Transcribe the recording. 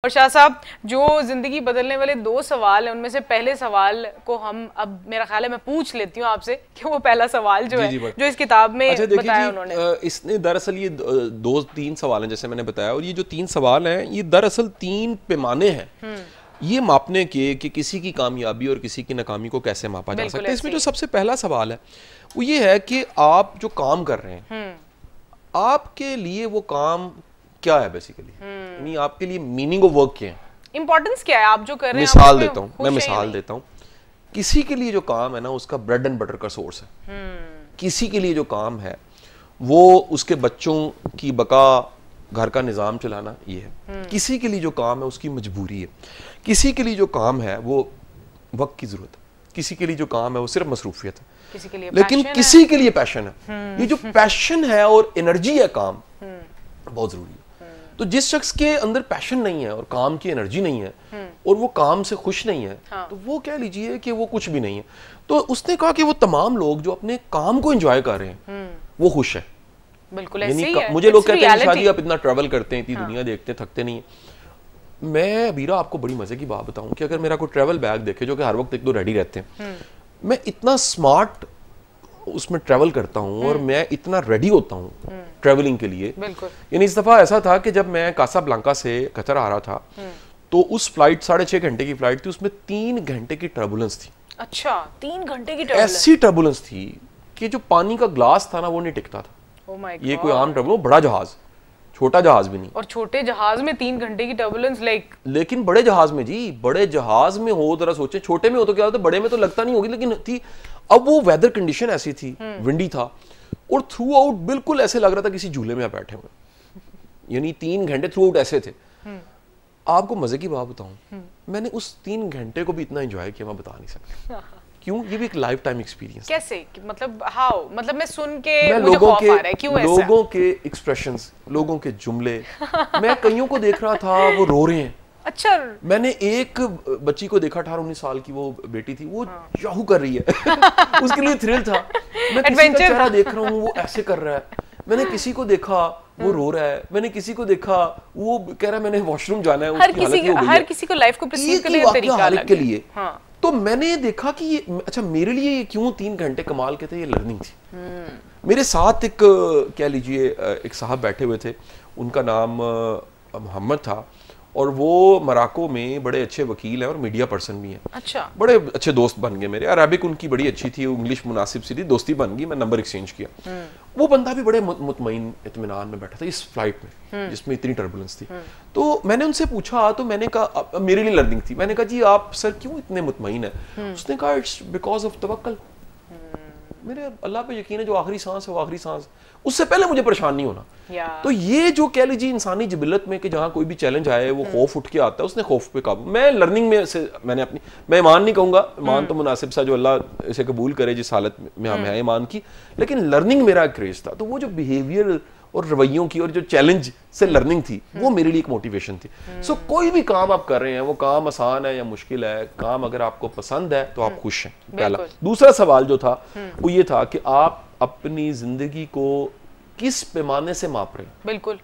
और शाह साहब, जो जिंदगी बदलने वाले दो सवाल हैं उनमें से पहले सवाल को हम अब मेरा ख्याल है मैं पूछ लेती हूँ आपसे कि वो पहला सवाल जो है जो इस किताब में बताया उन्होंने। इसने दरअसल ये दो तीन सवाल हैं जैसे मैंने बताया, और ये जो तीन सवाल हैं ये दरअसल तीन पैमाने हैं ये मापने के कि किसी की कामयाबी और किसी की नाकामी को कैसे मापा जा सकता है। इसमें जो सबसे पहला सवाल है वो ये है कि आप जो काम कर रहे हैं आपके लिए वो काम क्या है बेसिकली, यानी आपके लिए मीनिंग ऑफ वर्क क्या है, इंपॉर्टेंस क्या है आप जो कर रहे हैं। मिसाल देता हूँ मैं, मिसाल देता हूँ, किसी के लिए जो काम है ना उसका ब्रेड एंड बटर का सोर्स है, किसी के लिए जो काम है वो उसके बच्चों की बका, घर का निज़ाम चलाना ये है, किसी के लिए जो काम है उसकी मजबूरी है, किसी के लिए जो काम है वो वक्त की जरूरत है, किसी के लिए जो काम है वो सिर्फ मसरूफियत है, किसी के लिए लेकिन किसी के लिए पैशन है। ये जो पैशन है और एनर्जी है काम बहुत जरूरी है। तो जिस शख्स के अंदर पैशन नहीं है और काम की एनर्जी नहीं है और वो काम से खुश नहीं है तो वो कह लीजिए कि वो कुछ भी नहीं है। तो उसने कहा कि वो तमाम लोग जो अपने काम को एंजॉय कर रहे हैं वो खुश है। बिल्कुल ऐसे ही है। मुझे लोग कहते हैं शादी आप इतना ट्रैवल करते हैं, इतनी दुनिया देखते हैं, थकते नहीं है। मैं बीरा आपको बड़ी मजे की बात बताऊं कि अगर मेरा कोई ट्रैवल बैग देखे जो कि हर वक्त एक दो रेडी रहते हैं, मैं इतना स्मार्ट उसमें ट्रैवल करता हूं और मैं इतना रेडी होता हूं ट्रैवलिंग के लिए। यानी इस दफा ऐसा था कि जब मैं कासाब्लांका से कतर आ रहा था तो उस फ्लाइट 6.5 घंटे की फ्लाइट थी, उसमें 3 घंटे की टर्बुलेंस थी। अच्छा, 3 घंटे की टर्बुलेंस? ऐसी टर्बुलेंस थी कि जो पानी का ग्लास था ना वो नहीं टिकता था। Oh my God. ये कोई आम टर्बुलेंस, बड़ा जहाज, छोटा जहाज भी नहीं। और छोटे जहाज में 3 घंटे की टर्बुलेंस लेकिन बड़े जहाज में जी, बड़े जहाज में हो जरा सोचे, छोटे में हो तो क्या होता, बड़े में तो लगता नहीं होगी लेकिन थी। अब वो वेदर कंडीशन ऐसी थी, विंडी था और थ्रू आउट बिल्कुल ऐसे लग रहा था किसी झूले में आप बैठे हुए, यानी 3 घंटे थ्रू आउट ऐसे थे। आपको मजे की बात बताऊं, मैंने उस 3 घंटे को भी इतना एंजॉय किया मैं बता नहीं सकता। क्यों? ये भी एक लाइफ टाइम एक्सपीरियंस। कैसे? मतलब हाउ? मतलब मैं सुन के मुझे खौफ आ रहा है, क्यों ऐसा? लोगों के एक्सप्रेशंस, लोगों के जुमले, मैं कईयों को देख रहा था वो रो रहे हैं। अच्छा। मैंने एक बच्ची को देखा 18-19 साल की, वो बेटी थी, वो याहू कर रही है उसके लिए थ्रिल था। मैं किसी का चेहरा देख रहा हूँ वो ऐसे कर रहा है, मैंने किसी को देखा वो रो रहा है, मैंने किसी को देखा वो कह रहा है मैंने वॉशरूम जाना है। हर किसी को लाइफ को परसीव करने का तरीका अलग है। के लिए तो मैंने देखा कि ये अच्छा मेरे लिए ये क्यों 3 घंटे कमाल के थे, ये लर्निंग थी। मेरे साथ एक कह लीजिए एक साहब बैठे हुए थे, उनका नाम मोहम्मद था और वो मोरक्को में बड़े अच्छे वकील हैं और मीडिया पर्सन भी हैं। अच्छा। बड़े अच्छे दोस्त बन गए मेरे, अरबिक उनकी बड़ी अच्छी थी, इंग्लिश मुनासिब सी थी, दोस्ती बन गई, मैं नंबर एक्सचेंज किया। वो बंदा भी बड़े मुतमईन इत्मीनान में बैठा था इस फ्लाइट में जिसमें इतनी टर्बुलेंस थी। तो मैंने उनसे पूछा, तो मैंने कहा मेरे लिए लर्निंग थी, मैंने कहा जी आप सर क्यों इतने मुतमईन है? उसने कहा इट्स बिकॉज ऑफ तवक्कल, मेरे अल्लाह पे यकीन है, जो आखिरी सांस है वो आखिरी सांस, उससे पहले मुझे परेशान नहीं होना। तो ये जो कह लीजिए इंसानी जिबिलत में कि जहाँ कोई भी चैलेंज आए वो खौफ उठ के आता है, उसने खौफ पे काबू। मैं लर्निंग में से मैंने अपनी, मैं ईमान नहीं कहूँगा, ईमान तो मुनासिब सा जो अल्लाह इसे कबूल करे जिस हालत में हम हैं ईमान की, लेकिन लर्निंग मेरा क्रेज था। तो वो जो बिहेवियर और रवैयों की और जो चैलेंज से लर्निंग थी वो मेरे लिए एक मोटिवेशन थी। सो कोई भी काम आप कर रहे हैं, वो काम आसान है या मुश्किल है, काम अगर आपको पसंद है तो आप खुश हैं, पहला। दूसरा सवाल जो था वो ये था कि आप अपनी जिंदगी को किस पैमाने से माप रहे हैं। बिल्कुल।